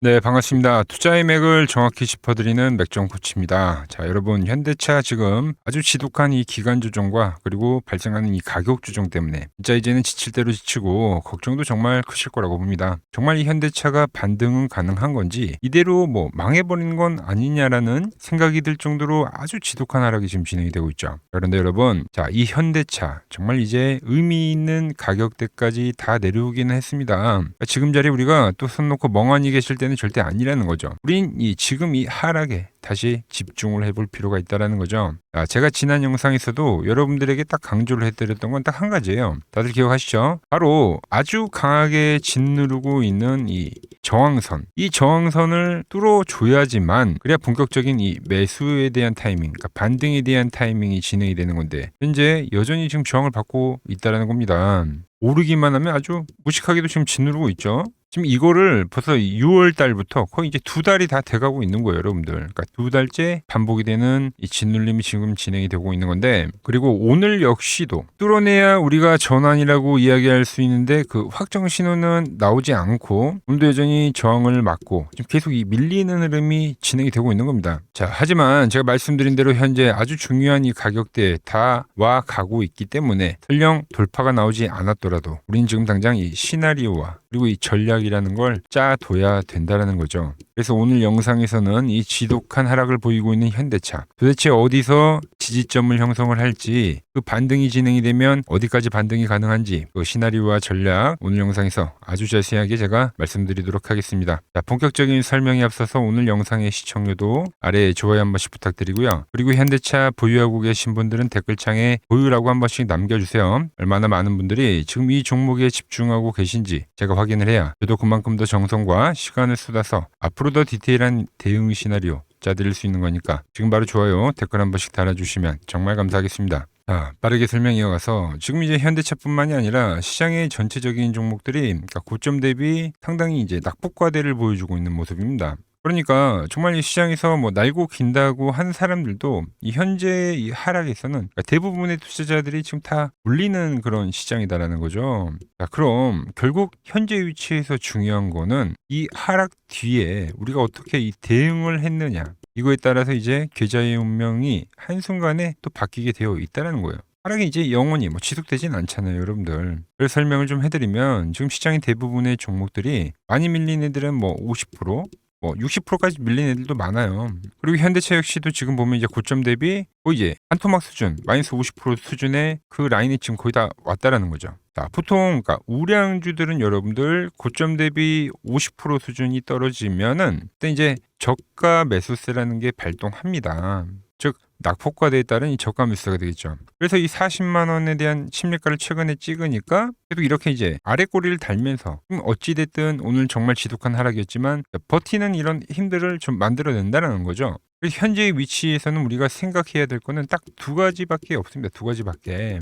네, 반갑습니다. 투자의 맥을 정확히 짚어드리는 맥정 코치입니다. 자, 여러분, 현대차 지금 아주 지독한 이 기간 조정과 그리고 발생하는 이 가격 조정 때문에 진짜 이제는 지칠 대로 지치고 걱정도 정말 크실 거라고 봅니다. 정말 이 현대차가 반등은 가능한 건지 이대로 뭐 망해버리는 건 아니냐라는 생각이 들 정도로 아주 지독한 하락이 지금 진행이 되고 있죠. 그런데 여러분, 자, 이 현대차 정말 이제 의미 있는 가격대까지 다 내려오기는 했습니다. 지금 자리 우리가 또 손 놓고 멍하니 계실 때는 절대 아니라는 거죠. 우린 지금 이 하락에 다시 집중을 해볼 필요가 있다라는 거죠. 제가 지난 영상에서도 여러분들에게 딱 강조를 해드렸던 건 딱 한 가지예요. 다들 기억하시죠? 바로 아주 강하게 짓누르고 있는 이 저항선. 이 저항선을 뚫어줘야지만 그래야 본격적인 이 매수에 대한 타이밍, 그러니까 반등에 대한 타이밍이 진행이 되는 건데 현재 여전히 지금 저항을 받고 있다라는 겁니다. 오르기만 하면 아주 무식하게도 지금 짓누르고 있죠. 지금 이거를 벌써 6월 달부터 거의 이제 2달이 다 돼가고 있는 거예요, 여러분들. 그러니까 2달째 반복이 되는 이 짓눌림이 지금 진행이 되고 있는 건데, 그리고 오늘 역시도 뚫어내야 우리가 전환이라고 이야기할 수 있는데 그 확정 신호는 나오지 않고 오늘도 여전히 저항을 맞고 지금 계속 이 밀리는 흐름이 진행이 되고 있는 겁니다. 자, 하지만 제가 말씀드린 대로 현재 아주 중요한 이 가격대에 다 와 가고 있기 때문에 설령 돌파가 나오지 않았더라도 우리는 지금 당장 이 시나리오와 그리고 이 전략이라는 걸 짜둬야 된다는 거죠. 그래서 오늘 영상에서는 이 지독한 하락을 보이고 있는 현대차 도대체 어디서 지지점을 형성을 할지, 그 반등이 진행이 되면 어디까지 반등이 가능한지 그 시나리오와 전략 오늘 영상에서 아주 자세하게 제가 말씀드리도록 하겠습니다. 자, 본격적인 설명에 앞서서 오늘 영상의 시청료도 아래에 좋아요 한 번씩 부탁드리고요. 그리고 현대차 보유하고 계신 분들은 댓글창에 보유라고 한 번씩 남겨주세요. 얼마나 많은 분들이 지금 이 종목에 집중하고 계신지 제가 확인을 해야 저도 그만큼 더 정성과 시간을 쏟아서 앞으로 더 디테일한 대응 시나리오 짜드릴 수 있는 거니까 지금 바로 좋아요, 댓글 한 번씩 달아주시면 정말 감사하겠습니다. 자, 빠르게 설명 이어가서 지금 이제 현대차뿐만이 아니라 시장의 전체적인 종목들이 그러니까 고점 대비 상당히 이제 낙폭과대를 보여주고 있는 모습입니다. 그러니까 정말 이 시장에서 뭐 날고 긴다고 한 사람들도 이 현재 이 하락에서는 그러니까 대부분의 투자자들이 지금 다 물리는 그런 시장이다라는 거죠. 자, 그럼 결국 현재 위치에서 중요한 거는 이 하락 뒤에 우리가 어떻게 이 대응을 했느냐, 이거에 따라서 이제 계좌의 운명이 한순간에 또 바뀌게 되어 있다는 거예요. 하락이 이제 영원히 뭐 지속되진 않잖아요, 여러분들. 그래서 설명을 좀 해드리면 지금 시장의 대부분의 종목들이 많이 밀린 애들은 뭐 50%, 뭐 60%까지 밀린 애들도 많아요. 그리고 현대차 역시도 지금 보면 이제 고점 대비 이제 한토막 수준, 마이너스 50% 수준의 그 라인이 지금 거의 다 왔다라는 거죠. 자, 보통 그러니까 우량주들은 여러분들 고점 대비 50% 수준이 떨어지면은 그때 이제 저가 매수세라는 게 발동합니다. 즉 낙폭과대에 따른 이 저가 매수가 되겠죠. 그래서 이 40만 원에 대한 침략가를 최근에 찍으니까 계속 이렇게 이제 아래 꼬리를 달면서 어찌 됐든 오늘 정말 지독한 하락이었지만 버티는 이런 힘들을 좀 만들어낸다는 거죠. 현재의 위치에서는 우리가 생각해야 될 거는 딱 두 가지밖에 없습니다. 두 가지밖에.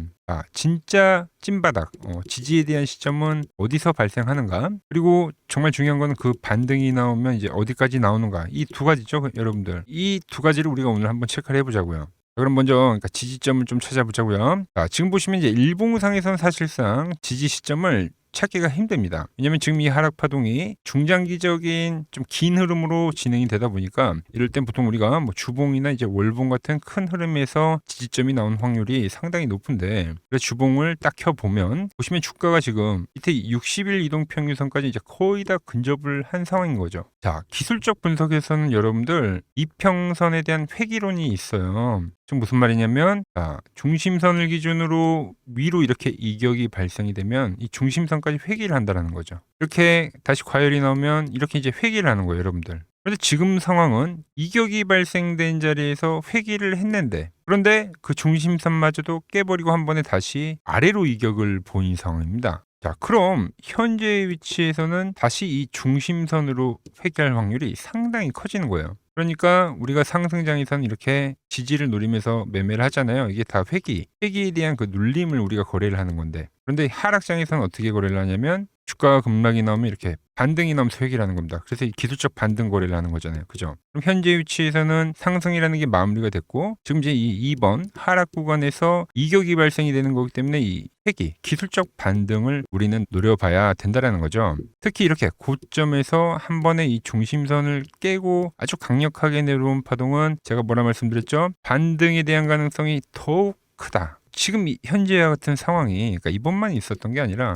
진짜 찐바닥, 지지에 대한 시점은 어디서 발생하는가? 그리고 정말 중요한 거는 그 반등이 나오면 이제 어디까지 나오는가? 이 두 가지죠, 여러분들. 이 두 가지를 우리가 오늘 한번 체크를 해보자고요. 그럼 먼저 그러니까 지지점을 좀 찾아보자고요. 지금 보시면 이제 일봉상에서는 사실상 지지 시점을 찾기가 힘듭니다. 왜냐면 지금 이 하락 파동이 중장기적인 좀 긴 흐름으로 진행이 되다 보니까 이럴 땐 보통 우리가 뭐 주봉이나 이제 월봉 같은 큰 흐름에서 지지점이 나온 확률이 상당히 높은데, 그래서 주봉을 딱 켜보면 보시면 주가가 지금 밑에 60일 이동평균선까지 이제 거의 다 근접을 한 상황인 거죠. 자, 기술적 분석에서는 여러분들 이평선에 대한 회귀론이 있어요. 지금 무슨 말이냐면 중심선을 기준으로 위로 이렇게 이격이 발생이 되면 이 중심선까지 회귀를 한다는 거죠. 이렇게 다시 과열이 나오면 이렇게 이제 회귀를 하는 거예요, 여러분들. 그런데 지금 상황은 이격이 발생된 자리에서 회귀를 했는데, 그런데 그 중심선마저도 깨버리고 한 번에 다시 아래로 이격을 보인 상황입니다. 자, 그럼 현재의 위치에서는 다시 이 중심선으로 회귀할 확률이 상당히 커지는 거예요. 그러니까 우리가 상승장에서는 이렇게 지지를 노리면서 매매를 하잖아요. 이게 다 회귀에 대한 그 눌림을 우리가 거래를 하는 건데, 그런데 하락장에서는 어떻게 거래를 하냐면 주가 급락이 나오면 이렇게 반등이 나오면서 회귀라는 겁니다. 그래서 이 기술적 반등 거래를 하는 거잖아요. 그죠? 그럼 현재 위치에서는 상승이라는 게 마무리가 됐고 지금 이제 이 2번 하락 구간에서 이격이 발생이 되는 거기 때문에 이 회귀, 기술적 반등을 우리는 노려봐야 된다라는 거죠. 특히 이렇게 고점에서 한 번에 이 중심선을 깨고 아주 강력하게 내려온 파동은 제가 뭐라 말씀드렸죠? 반등에 대한 가능성이 더욱 크다. 지금 현재와 같은 상황이 그러니까 이번만 있었던 게 아니라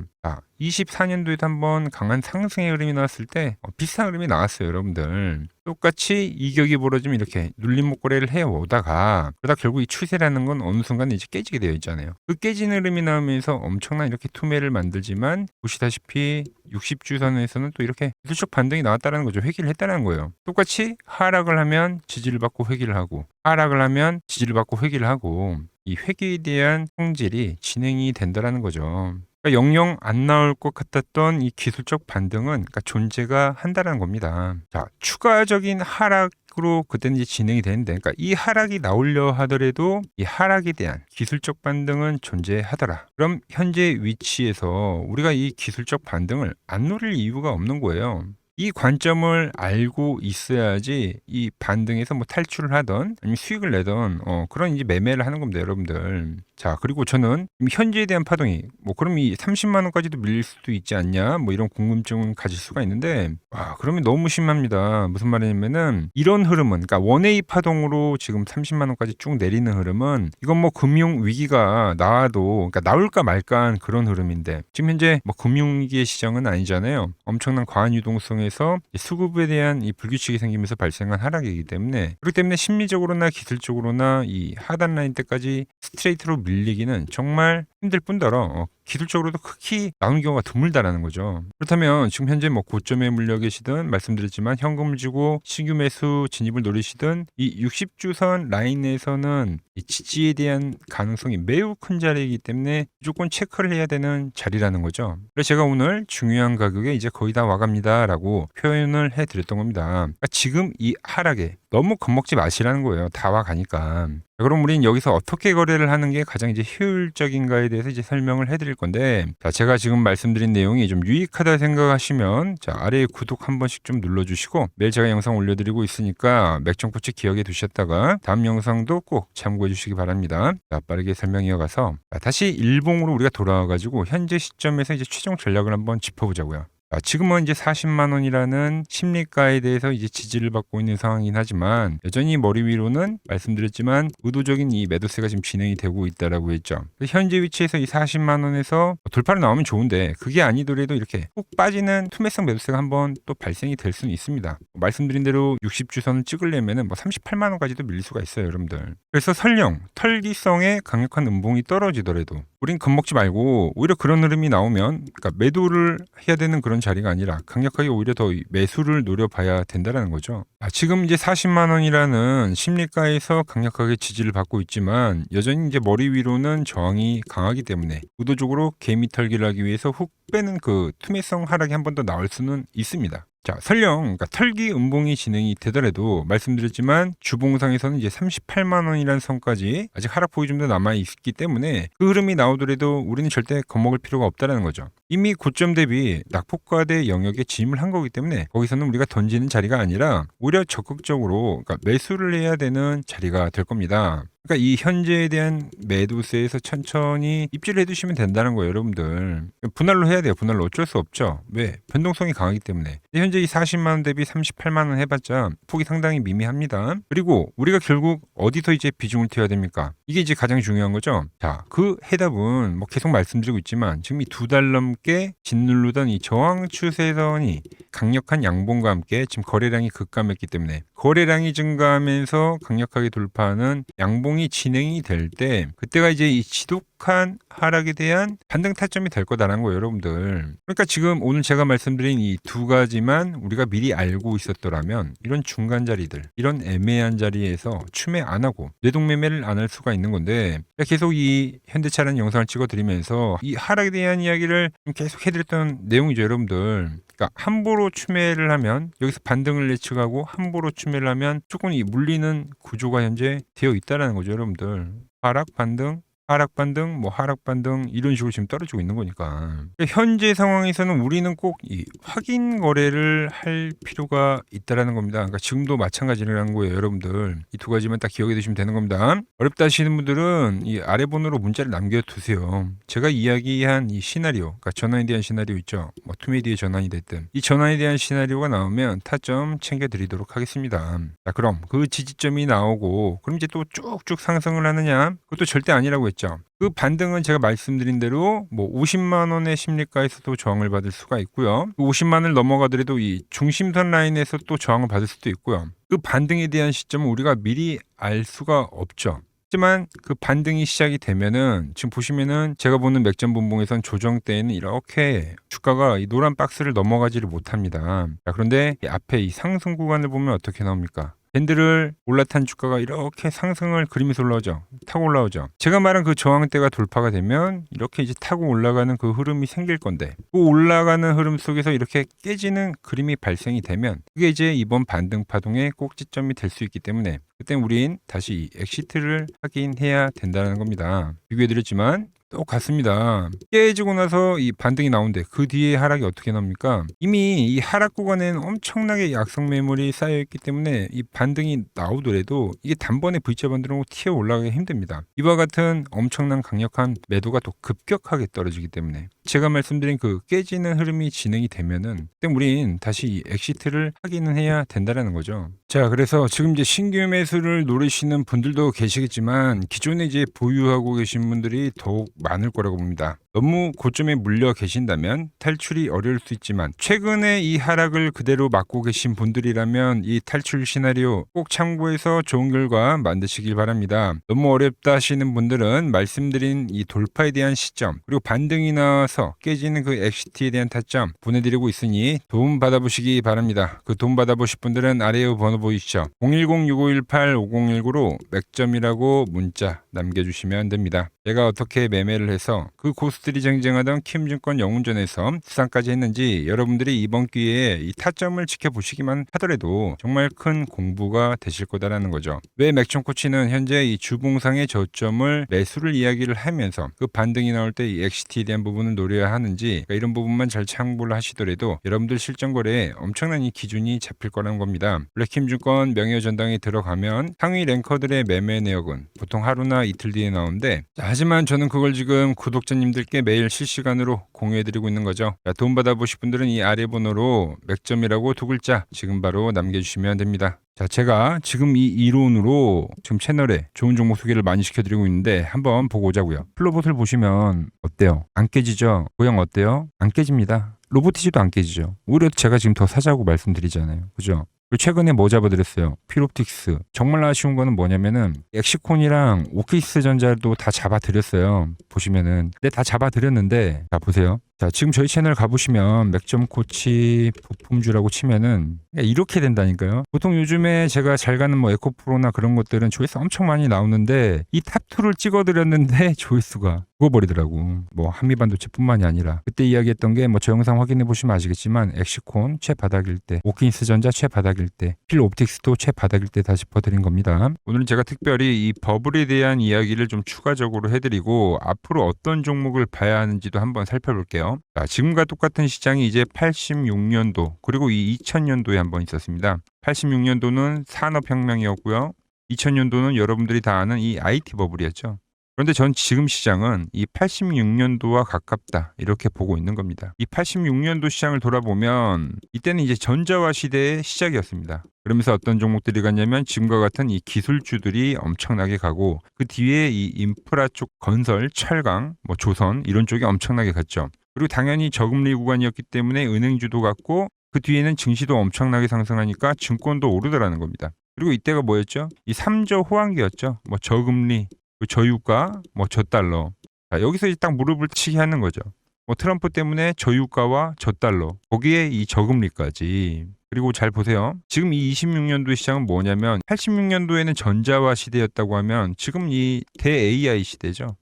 24년도에도 한번 강한 상승의 흐름이 나왔을 때 비슷한 흐름이 나왔어요, 여러분들. 똑같이 이격이 벌어지면 이렇게 눌림목 거래를 해오다가 그러다 결국 이 추세라는 건 어느 순간 이제 깨지게 되어 있잖아요. 그 깨지는 흐름이 나오면서 엄청난 이렇게 투매를 만들지만 보시다시피 60주선에서는 또 이렇게 기술적 반등이 나왔다는 거죠. 회귀를 했다는 거예요. 똑같이 하락을 하면 지지를 받고 회귀를 하고 하락을 하면 지지를 받고 회귀를 하고 이 회귀에 대한 성질이 진행이 된다라는 거죠. 그러니까 영영 안 나올 것 같았던 이 기술적 반등은 그러니까 존재가 한다는 겁니다. 자, 추가적인 하락으로 그때는 이제 진행이 되는데, 그러니까 이 하락이 나오려 하더라도 이 하락에 대한 기술적 반등은 존재하더라. 그럼 현재 위치에서 우리가 이 기술적 반등을 안 노릴 이유가 없는 거예요. 이 관점을 알고 있어야지 이 반등에서 뭐 탈출을 하던 아니면 수익을 내던 그런 이제 매매를 하는 겁니다, 여러분들. 자, 그리고 저는 현재에 대한 파동이 뭐 그럼 이 30만 원까지도 밀릴 수도 있지 않냐 뭐 이런 궁금증을 가질 수가 있는데 그러면 너무 심합니다. 무슨 말이냐면은 이런 흐름은 그러니까 원웨이 파동으로 지금 30만 원까지 쭉 내리는 흐름은 이건 뭐 금융 위기가 나와도 그러니까 나올까 말까한 그런 흐름인데 지금 현재 뭐 금융 위기의 시장은 아니잖아요. 엄청난 과한 유동성에서 수급에 대한 이 불규칙이 생기면서 발생한 하락이기 때문에 그렇기 때문에 심리적으로나 기술적으로나 이 하단 라인 때까지 스트레이트로 밀리기는 정말 힘들 뿐더러 기술적으로도 극히 나오는 경우가 드물다라는 거죠. 그렇다면 지금 현재 뭐 고점에 물려 계시든 말씀드렸지만 현금을 주고 신규 매수 진입을 노리시든 이 60주선 라인에서는 이 지지에 대한 가능성이 매우 큰 자리이기 때문에 무조건 체크를 해야 되는 자리라는 거죠. 그래서 제가 오늘 중요한 가격에 이제 거의 다 와갑니다라고 표현을 해드렸던 겁니다. 그러니까 지금 이 하락에 너무 겁먹지 마시라는 거예요. 다 와가니까. 그럼 우리는 여기서 어떻게 거래를 하는 게 가장 이제 효율적인가에 대해서 이제 설명을 해드릴 건데, 자, 제가 지금 말씀드린 내용이 좀 유익하다 생각하시면, 자, 아래에 구독 한 번씩 좀 눌러주시고, 매일 제가 영상 올려드리고 있으니까 맥정코치 기억에 두셨다가 다음 영상도 꼭 참고해 주시기 바랍니다. 자, 빠르게 설명 이어가서, 다시 일봉으로 우리가 돌아와가지고 현재 시점에서 이제 최종 전략을 한번 짚어보자고요. 지금은 이제 40만 원이라는 심리가에 대해서 이제 지지를 받고 있는 상황이긴 하지만 여전히 머리 위로는 말씀드렸지만 의도적인 이 매도세가 지금 진행이 되고 있다라고 했죠. 현재 위치에서 이 40만 원에서 돌파로 나오면 좋은데 그게 아니더라도 이렇게 훅 빠지는 투매성 매도세가 한번 또 발생이 될 수는 있습니다. 말씀드린 대로 60주선을 찍으려면은 뭐 38만 원까지도 밀릴 수가 있어요, 여러분들. 그래서 설령 털기성의 강력한 음봉이 떨어지더라도 우린 겁먹지 말고 오히려 그런 흐름이 나오면 그러니까 매도를 해야 되는 그런 자리가 아니라 강력하게 오히려 더 매수를 노려봐야 된다는 거죠. 지금 이제 40만 원이라는 심리가에서 강력하게 지지를 받고 있지만 여전히 이제 머리 위로는 저항이 강하기 때문에 의도적으로 개미 털기를 하기 위해서 훅 빼는 그 투매성 하락이 한 번 더 나올 수는 있습니다. 자, 설령 그러니까 털기 음봉이 진행이 되더라도 말씀드렸지만 주봉상에서는 이제 38만 원이라는 선까지 아직 하락폭이 좀 더 남아 있기 때문에 그 흐름이 나오더라도 우리는 절대 겁먹을 필요가 없다는 거죠. 이미 고점 대비 낙폭과대 영역에 진입을 한 거기 때문에 거기서는 우리가 던지는 자리가 아니라 오히려 적극적으로 그러니까 매수를 해야 되는 자리가 될 겁니다. 그러니까 이 현재에 대한 매도세에서 천천히 입지를 해두시면 된다는 거예요, 여러분들. 분할로 해야 돼요. 분할로 어쩔 수 없죠. 왜? 변동성이 강하기 때문에. 현재 이 40만 원 대비 38만 원 해봤자 폭이 상당히 미미합니다. 그리고 우리가 결국 어디서 이제 비중을 튀어야 됩니까? 이게 이제 가장 중요한 거죠. 자, 그 해답은 뭐 계속 말씀드리고 있지만 지금 이 2달 넘게 짓누르던 이 저항 추세선이 강력한 양봉과 함께 지금 거래량이 급감했기 때문에 거래량이 증가하면서 강력하게 돌파하는 양봉이 진행이 될 때 그때가 이제 이 지독한 하락에 대한 반등 타점이 될 거다라는 거예요, 여러분들. 그러니까 지금 오늘 제가 말씀드린 이 두 가지만 우리가 미리 알고 있었더라면 이런 중간 자리들, 이런 애매한 자리에서 추매 안 하고 뇌동매매를 안 할 수가 있는 건데 계속 이 현대차라는 영상을 찍어드리면서 이 하락에 대한 이야기를 계속 해드렸던 내용이죠, 여러분들. 그러니까 함부로 추매를 하면 여기서 반등을 예측하고 함부로 추매를 하면 조금 이 물리는 구조가 현재 되어 있다는 거죠, 여러분들. 하락, 반등, 하락 반등, 뭐 하락 반등 이런 식으로 지금 떨어지고 있는 거니까. 현재 상황에서는 우리는 꼭 이 확인 거래를 할 필요가 있다라는 겁니다. 그러니까 지금도 마찬가지라는 거예요, 여러분들. 이 두 가지만 딱 기억해 두시면 되는 겁니다. 어렵다 하시는 분들은 이 아래 번호로 문자를 남겨 두세요. 제가 이야기한 이 시나리오, 그러니까 전환에 대한 시나리오 있죠. 뭐 투메디의 전환이 됐든 이 전환에 대한 시나리오가 나오면 타점 챙겨 드리도록 하겠습니다. 자, 그럼 그 지지점이 나오고 그럼 이제 또 쭉쭉 상승을 하느냐? 그것도 절대 아니라고 했죠. 그 반등은 제가 말씀드린 대로 뭐 50만 원의 심리가에서도 저항을 받을 수가 있고요. 그 50만 원을 넘어가더라도 이 중심선 라인에서 또 저항을 받을 수도 있고요. 그 반등에 대한 시점은 우리가 미리 알 수가 없죠. 하지만 그 반등이 시작이 되면은 지금 보시면은 제가 보는 맥점 분봉에선 조정 때에는 이렇게 주가가 이 노란 박스를 넘어가지를 못합니다. 자, 그런데 이 앞에 이 상승 구간을 보면 어떻게 나옵니까? 밴드를 올라탄 주가가 이렇게 상승을 그리면서 올라오죠. 타고 올라오죠. 제가 말한 그 저항대가 돌파가 되면 이렇게 이제 타고 올라가는 그 흐름이 생길 건데 그 올라가는 흐름 속에서 이렇게 깨지는 그림이 발생이 되면 그게 이제 이번 반등 파동의 꼭지점이 될 수 있기 때문에 그때 우린 다시 엑시트를 하긴 해야 된다는 겁니다. 비교해드렸지만 똑같습니다. 깨지고 나서 이 반등이 나오는데 그 뒤에 하락이 어떻게 나옵니까? 이미 이 하락 구간에는 엄청나게 약성 매물이 쌓여있기 때문에 이 반등이 나오더라도 이게 단번에 V자 반등으로 튀어 올라가기 힘듭니다. 이와 같은 엄청난 강력한 매도가 또 급격하게 떨어지기 때문에 제가 말씀드린 그 깨지는 흐름이 진행이 되면은 그때 우린 다시 엑시트를 하기는 해야 된다는 거죠. 자, 그래서 지금 이제 신규 매수를 노리시는 분들도 계시겠지만 기존에 이제 보유하고 계신 분들이 더욱 많을 거라고 봅니다. 너무 고점에 물려 계신다면 탈출이 어려울 수 있지만 최근에 이 하락을 그대로 막고 계신 분들이라면 이 탈출 시나리오 꼭 참고해서 좋은 결과 만드시길 바랍니다. 너무 어렵다 하시는 분들은 말씀드린 이 돌파에 대한 시점 그리고 반등이 나와서 깨지는 그 엑시트에 대한 타점 보내드리고 있으니 도움 받아보시기 바랍니다. 그 도움 받아보실 분들은 아래에 번호 보이시죠? 010-6518-5019로 맥점이라고 문자 남겨주시면 됩니다. 제가 어떻게 매매를 해서 그 고수들이 쟁쟁하던 킴증권 영운전에서 수상까지 했는지 여러분들이 이번 기회에 이 타점을 지켜보시기만 하더라도 정말 큰 공부가 되실 거다라는 거죠. 왜 맥점코치는 현재 이 주봉상의 저점을 매수를 이야기를 하면서 그 반등이 나올 때 이 엑시트에 대한 부분을 노려야 하는지 그러니까 이런 부분만 잘 참고를 하시더라도 여러분들 실전 거래에 엄청난 이 기준이 잡힐 거라는 겁니다. 블랙킴증권 명예전당에 들어가면 상위 랭커들의 매매 내역은 보통 하루나 이틀 뒤에 나오는데 하지만 저는 그걸 지금 구독자님들께 매일 실시간으로 공유해드리고 있는 거죠. 도움 받아보실 분들은 이 아래 번호로 맥점이라고 두 글자 지금 바로 남겨주시면 됩니다. 자, 제가 지금 이 이론으로 지금 채널에 좋은 종목 소개를 많이 시켜드리고 있는데 한번 보고 오자고요. 플로봇을 보시면 어때요? 안 깨지죠? 모양 어때요? 안 깨집니다. 로보티지도 안 깨지죠. 오히려 제가 지금 더 사자고 말씀드리잖아요. 그죠? 그리고 최근에 뭐 잡아드렸어요? 필옵틱스. 정말 아쉬운 거는 뭐냐면은 엑시콘이랑 오키스 전자도 다 잡아드렸어요. 보시면은. 근데 다 잡아드렸는데 자 보세요. 자 지금 저희 채널 가보시면 맥점코치 부품주라고 치면은 이렇게 된다니까요. 보통 요즘에 제가 잘 가는 뭐 에코프로나 그런 것들은 조회수 엄청 많이 나오는데 이 탑2를 찍어드렸는데 조회수가 죽어버리더라고. 뭐 한미반도체뿐만이 아니라 그때 이야기했던 게 뭐 저 영상 확인해 보시면 아시겠지만 엑시콘 최바닥일 때, 오킨스 전자 최바닥일 때, 필옵틱스도 최바닥일 때 다 짚어드린 겁니다. 오늘은 제가 특별히 이 버블에 대한 이야기를 좀 추가적으로 해드리고 앞으로 어떤 종목을 봐야 하는지도 한번 살펴볼게요. 자, 지금과 똑같은 시장이 이제 86년도 그리고 이 2000년도에 한번 있었습니다. 86년도는 산업혁명이었고요. 2000년도는 여러분들이 다 아는 이 IT 버블이었죠. 그런데 전 지금 시장은 이 86년도와 가깝다 이렇게 보고 있는 겁니다. 이 86년도 시장을 돌아보면 이때는 이제 전자화 시대의 시작이었습니다. 그러면서 어떤 종목들이 갔냐면 지금과 같은 이 기술주들이 엄청나게 가고 그 뒤에 이 인프라 쪽 건설, 철강, 뭐 조선 이런 쪽이 엄청나게 갔죠. 그리고 당연히 저금리 구간이었기 때문에 은행주도 갔고 그 뒤에는 증시도 엄청나게 상승하니까 증권도 오르더라는 겁니다. 그리고 이때가 뭐였죠? 이 3저 호황기였죠. 뭐 저금리, 저유가, 뭐 저달러. 자, 여기서 이제 딱 무릎을 치게 하는 거죠. 뭐 트럼프 때문에 저유가와 저달러, 거기에 이 저금리까지. 그리고 잘 보세요. 지금 이 26년도 시장은 뭐냐면 86년도에는 전자화 시대였다고 하면 지금 이 대 AI 시대죠.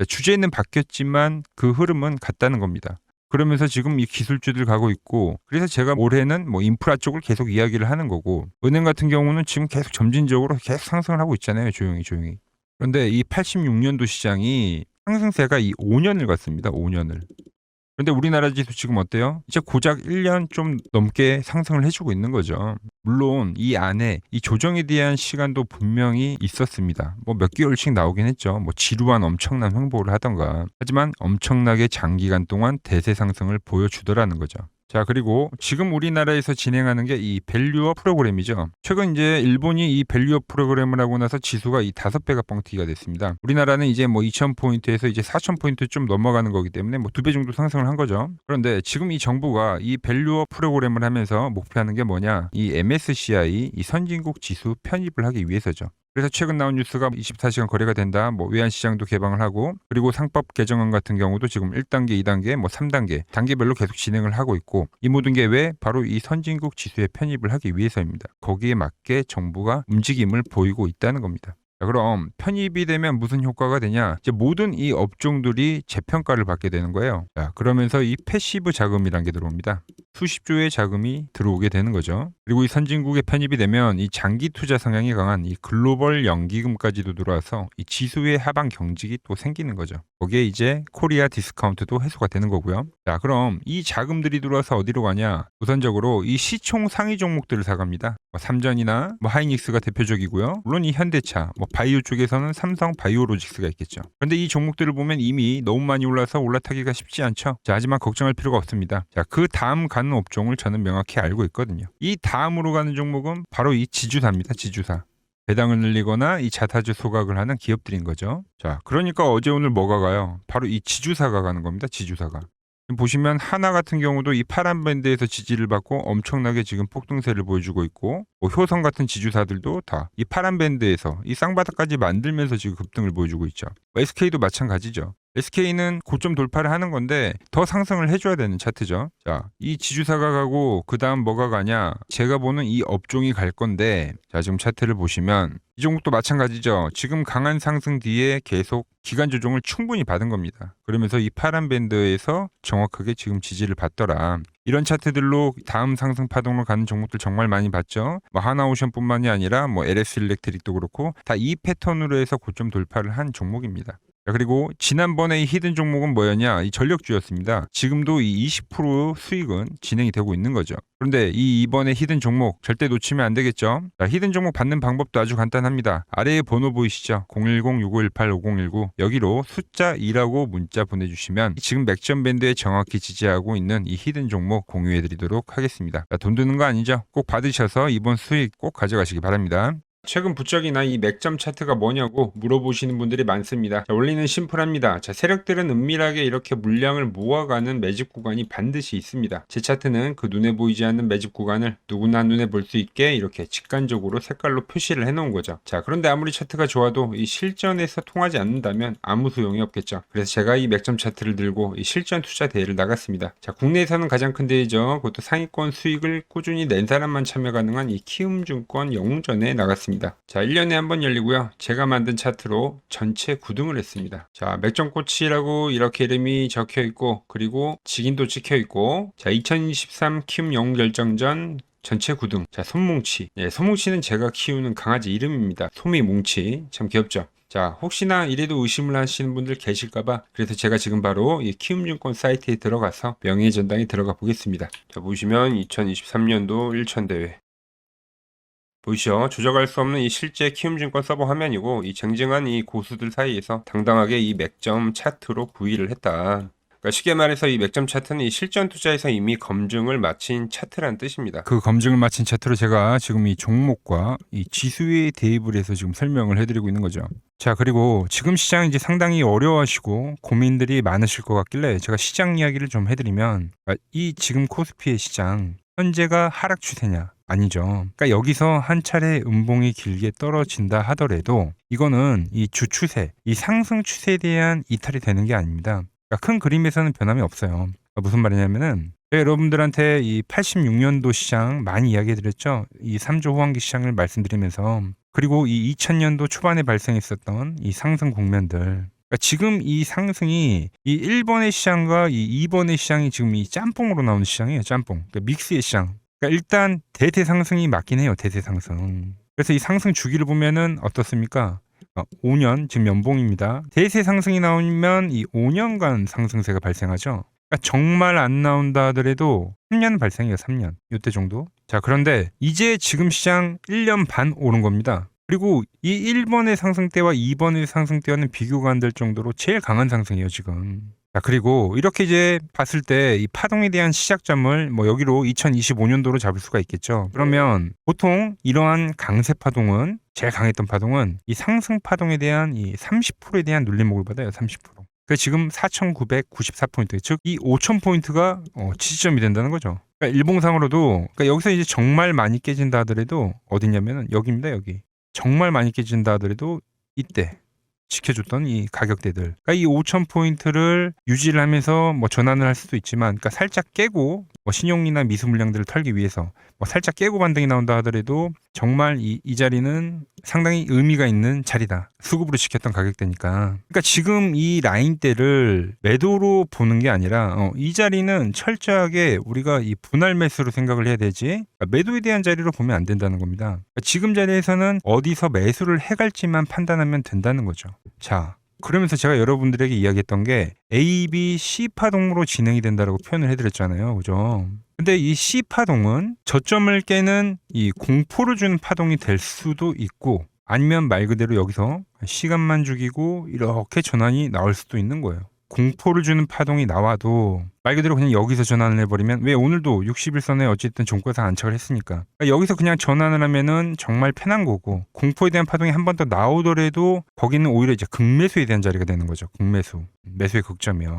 주제는 바뀌었지만 그 흐름은 같다는 겁니다. 그러면서 지금 이 기술주들 가고 있고 그래서 제가 올해는 뭐 인프라 쪽을 계속 이야기를 하는 거고 은행 같은 경우는 지금 계속 점진적으로 계속 상승을 하고 있잖아요. 조용히. 그런데 이 86년도 시장이 상승세가 이 5년을 갔습니다. 5년을. 근데 우리나라 지수 지금 어때요? 이제 고작 1년 좀 넘게 상승을 해주고 있는 거죠. 물론 이 안에 이 조정에 대한 시간도 분명히 있었습니다. 뭐 몇 개월씩 나오긴 했죠. 뭐 지루한 엄청난 횡보를 하던가. 하지만 엄청나게 장기간 동안 대세 상승을 보여주더라는 거죠. 자, 그리고 지금 우리나라에서 진행하는 게 이 밸류업 프로그램이죠. 최근 이제 일본이 이 밸류업 프로그램을 하고 나서 지수가 이 5배가 뻥튀기가 됐습니다. 우리나라는 이제 뭐 2,000포인트에서 이제 4,000포인트 좀 넘어가는 거기 때문에 뭐 2배 정도 상승을 한 거죠. 그런데 지금 이 정부가 이 밸류업 프로그램을 하면서 목표하는 게 뭐냐? 이 MSCI 이 선진국 지수 편입을 하기 위해서죠. 그래서 최근 나온 뉴스가 24시간 거래가 된다. 뭐 외환시장도 개방을 하고 그리고 상법 개정안 같은 경우도 지금 1단계, 2단계, 뭐 3단계 단계별로 계속 진행을 하고 있고 이 모든 게 왜 바로 이 선진국 지수에 편입을 하기 위해서입니다. 거기에 맞게 정부가 움직임을 보이고 있다는 겁니다. 자, 그럼 편입이 되면 무슨 효과가 되냐? 이제 모든 이 업종들이 재평가를 받게 되는 거예요. 자, 그러면서 이 패시브 자금이라는 게 들어옵니다. 수십조의 자금이 들어오게 되는 거죠. 그리고 이 선진국에 편입이 되면 이 장기 투자 성향이 강한 이 글로벌 연기금까지도 들어와서 이 지수의 하방 경직이 또 생기는 거죠. 거기에 이제 코리아 디스카운트도 해소가 되는 거고요. 자, 그럼 이 자금들이 들어와서 어디로 가냐? 우선적으로 이 시총 상위 종목들을 사갑니다. 뭐 삼전이나 뭐 하이닉스가 대표적이고요. 물론 이 현대차, 뭐 바이오 쪽에서는 삼성 바이오로직스가 있겠죠. 그런데 이 종목들을 보면 이미 너무 많이 올라서 올라타기가 쉽지 않죠. 자, 하지만 걱정할 필요가 없습니다. 자, 그 다음 가는 업종을 저는 명확히 알고 있거든요. 이 다음으로 가는 종목은 바로 이 지주사입니다. 지주사. 배당을 늘리거나 이 자사주 소각을 하는 기업들인 거죠. 자, 그러니까 어제 오늘 뭐가 가요? 바로 이 지주사가 가는 겁니다. 지주사가. 보시면 하나 같은 경우도 이 파란 밴드에서 지지를 받고 엄청나게 지금 폭등세를 보여주고 있고 뭐 효성 같은 지주사들도 다 이 파란 밴드에서 이 쌍바닥까지 만들면서 지금 급등을 보여주고 있죠. SK도 마찬가지죠. SK는 고점 돌파를 하는 건데 더 상승을 해줘야 되는 차트죠. 자, 이 지주사가 가고 그 다음 뭐가 가냐? 제가 보는 이 업종이 갈 건데 자, 지금 차트를 보시면 이 종목도 마찬가지죠. 지금 강한 상승 뒤에 계속 기간 조정을 충분히 받은 겁니다. 그러면서 이 파란 밴드에서 정확하게 지금 지지를 받더라. 이런 차트들로 다음 상승 파동으로 가는 종목들 정말 많이 봤죠. 뭐 하나오션뿐만이 아니라 뭐 LS 일렉트릭도 그렇고 다 이 패턴으로 해서 고점 돌파를 한 종목입니다. 자, 그리고 지난번에 이 히든 종목은 뭐였냐? 이 전력주였습니다. 지금도 이 20% 수익은 진행이 되고 있는 거죠. 그런데 이번에 히든 종목 절대 놓치면 안 되겠죠? 자, 히든 종목 받는 방법도 아주 간단합니다. 아래에 번호 보이시죠? 010-6518-5019 여기로 숫자 2라고 문자 보내주시면 지금 맥점 밴드에 정확히 지지하고 있는 이 히든 종목 공유해드리도록 하겠습니다. 자, 돈 드는 거 아니죠? 꼭 받으셔서 이번 수익 꼭 가져가시기 바랍니다. 최근 부적이나 이 맥점 차트가 뭐냐고 물어보시는 분들이 많습니다. 자, 원리는 심플합니다. 자, 세력들은 은밀하게 이렇게 물량을 모아가는 매집 구간이 반드시 있습니다. 제 차트는 그 눈에 보이지 않는 매집 구간을 누구나 눈에 볼 수 있게 이렇게 직관적으로 색깔로 표시를 해놓은 거죠. 자, 그런데 아무리 차트가 좋아도 이 실전에서 통하지 않는다면 아무 소용이 없겠죠. 그래서 제가 이 맥점 차트를 들고 이 실전 투자 대회를 나갔습니다. 자, 국내에서는 가장 큰 대회죠. 그것도 상위권 수익을 꾸준히 낸 사람만 참여 가능한 이 키움증권 영웅전에 나갔습니다. 자, 1년에 한 번 열리고요. 제가 만든 차트로 전체 9등을 했습니다. 자, 맥점코치라고 이렇게 이름이 적혀 있고 그리고 직인도 찍혀 있고 자, 2023 키움 영웅 결정전 전체 9등. 자, 손뭉치. 예, 손뭉치는 제가 키우는 강아지 이름입니다. 소미뭉치. 참 귀엽죠? 자, 혹시나 이래도 의심을 하시는 분들 계실까봐 그래서 제가 지금 바로 이 키움증권 사이트에 들어가서 명예의 전당에 들어가 보겠습니다. 자, 보시면 2023년도 1천대회 보이시죠? 조작할 수 없는 이 실제 키움증권 서버 화면이고 이 쟁쟁한 이 고수들 사이에서 당당하게 이 맥점 차트로 구의를 했다. 그러니까 쉽게 말해서 이 맥점 차트는 이 실전 투자에서 이미 검증을 마친 차트란 뜻입니다. 그 검증을 마친 차트로 제가 지금 이 종목과 이 지수에 대입을 해서 지금 설명을 해드리고 있는 거죠. 자, 그리고 지금 시장 이제 상당히 어려워하시고 고민들이 많으실 것 같길래 제가 시장 이야기를 좀 해드리면 이 지금 코스피의 시장 현재가 하락 추세냐? 아니죠. 그러니까 여기서 한 차례 음봉이 길게 떨어진다 하더라도 이거는 이 주추세, 이 상승 추세에 대한 이탈이 되는 게 아닙니다. 그러니까 큰 그림에서는 변함이 없어요. 그러니까 무슨 말이냐면은 여러분들한테 이 86년도 시장 많이 이야기해드렸죠. 이 3조 호황기 시장을 말씀드리면서 그리고 이 2000년도 초반에 발생했었던 이 상승 국면들 그러니까 지금 이 상승이 이 1번의 시장과 이 2번의 시장이 지금 이 짬뽕으로 나오는 시장이에요. 짬뽕. 그러니까 믹스의 시장. 그러니까 일단 대세 상승이 맞긴 해요. 대세 상승. 그래서 이 상승 주기를 보면은 어떻습니까? 5년 지금 연봉입니다. 대세 상승이 나오면 이 5년간 상승세가 발생하죠. 그러니까 정말 안 나온다 하더라도 3년 발생해요. 3년. 요때 정도. 자, 그런데 이제 지금 시장 1년 반 오른 겁니다. 그리고 이 1번의 상승 때와 2번의 상승 때와는 비교가 안 될 정도로 제일 강한 상승이에요, 지금. 자, 그리고 이렇게 이제 봤을 때 이 파동에 대한 시작점을 뭐 여기로 2025년도로 잡을 수가 있겠죠. 그러면 보통 이러한 강세 파동은, 제일 강했던 파동은 이 상승 파동에 대한 이 30%에 대한 눌림목을 받아요. 30%. 그 지금 4,994포인트, 즉 이 5,000포인트가 지지점이 된다는 거죠. 그러니까 일봉상으로도, 그러니까 여기서 이제 정말 많이 깨진다 하더라도 어디냐면은 여기입니다. 여기. 정말 많이 깨진다 하더라도 이때 지켜줬던 이 가격대들. 그러니까 이 5,000포인트를 유지를 하면서 뭐 전환을 할 수도 있지만, 그러니까 살짝 깨고 뭐 신용이나 미수 물량들을 털기 위해서 뭐 살짝 깨고 반등이 나온다 하더라도 정말 이 자리는 상당히 의미가 있는 자리다. 수급으로 지켰던 가격대니까. 그러니까 지금 이 라인대를 매도로 보는 게 아니라 이 자리는 철저하게 우리가 이 분할 매수로 생각을 해야 되지, 그러니까 매도에 대한 자리로 보면 안 된다는 겁니다. 그러니까 지금 자리에서는 어디서 매수를 해갈지만 판단하면 된다는 거죠. 자, 그러면서 제가 여러분들에게 이야기했던 게 A, B, C 파동으로 진행이 된다라고 표현을 해드렸잖아요. 그죠? 근데 이 C 파동은 저점을 깨는 이 공포를 주는 파동이 될 수도 있고, 아니면 말 그대로 여기서 시간만 죽이고 이렇게 전환이 나올 수도 있는 거예요. 공포를 주는 파동이 나와도 말 그대로 그냥 여기서 전환을 해버리면, 왜 오늘도 60일선에 어쨌든 종가에서 안착을 했으니까, 그러니까 여기서 그냥 전환을 하면은 정말 편한 거고, 공포에 대한 파동이 한 번 더 나오더라도 거기는 오히려 이제 극매수에 대한 자리가 되는 거죠. 극매수, 매수의 극점이요.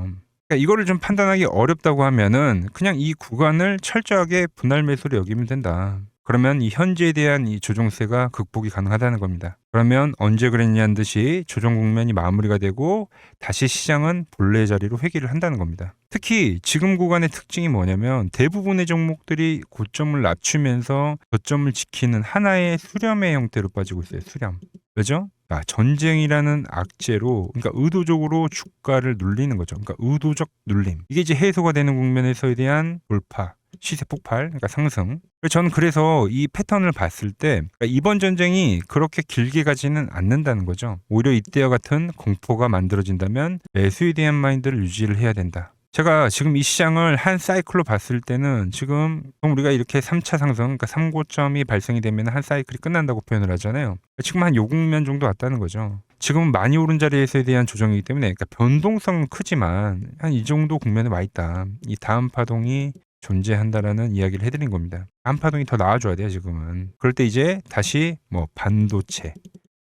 그러니까 이거를 좀 판단하기 어렵다고 하면은 그냥 이 구간을 철저하게 분할 매수로 여기면 된다. 그러면 이 현재에 대한 이 조정세가 극복이 가능하다는 겁니다. 그러면 언제 그랬냐는 듯이 조정 국면이 마무리가 되고 다시 시장은 본래 자리로 회귀를 한다는 겁니다. 특히 지금 구간의 특징이 뭐냐면 대부분의 종목들이 고점을 낮추면서 저점을 지키는 하나의 수렴의 형태로 빠지고 있어요. 수렴. 왜죠? 전쟁이라는 악재로, 그러니까 의도적으로 주가를 눌리는 거죠. 그러니까 의도적 눌림. 이게 이제 해소가 되는 국면에서에 대한 돌파, 시세 폭발, 그러니까 상승. 저는 그래서 이 패턴을 봤을 때 그러니까 이번 전쟁이 그렇게 길게 가지는 않는다는 거죠. 오히려 이때와 같은 공포가 만들어진다면 매수에 대한 마인드를 유지를 해야 된다. 제가 지금 이 시장을 한 사이클로 봤을 때는 지금 우리가 이렇게 3차 상승, 그러니까 3고점이 발생이 되면 한 사이클이 끝난다고 표현을 하잖아요. 지금 한 요 국면 정도 왔다는 거죠. 지금은 많이 오른 자리에서에 대한 조정이기 때문에, 그러니까 변동성은 크지만 한 이 정도 국면에 와 있다. 이 다음 파동이 존재한다라는 이야기를 해드린 겁니다. 다음 파동이 더 나와줘야 돼요, 지금은. 그럴 때 이제 다시 뭐 반도체,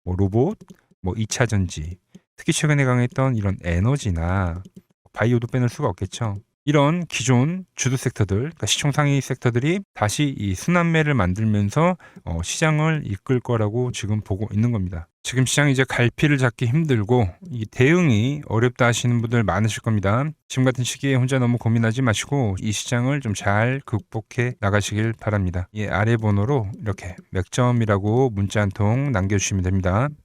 뭐 로봇, 뭐 2차 전지, 특히 최근에 강했던 이런 에너지나 바이오도 빼놓을 수가 없겠죠. 이런 기존 주도 섹터들, 그러니까 시총 상위 섹터들이 다시 이 순환매를 만들면서 시장을 이끌 거라고 지금 보고 있는 겁니다. 지금 시장이 이제 갈피를 잡기 힘들고 이 대응이 어렵다 하시는 분들 많으실 겁니다. 지금 같은 시기에 혼자 너무 고민하지 마시고 이 시장을 좀 잘 극복해 나가시길 바랍니다. 이 아래 번호로 이렇게 맥점이라고 문자 한 통 남겨주시면 됩니다.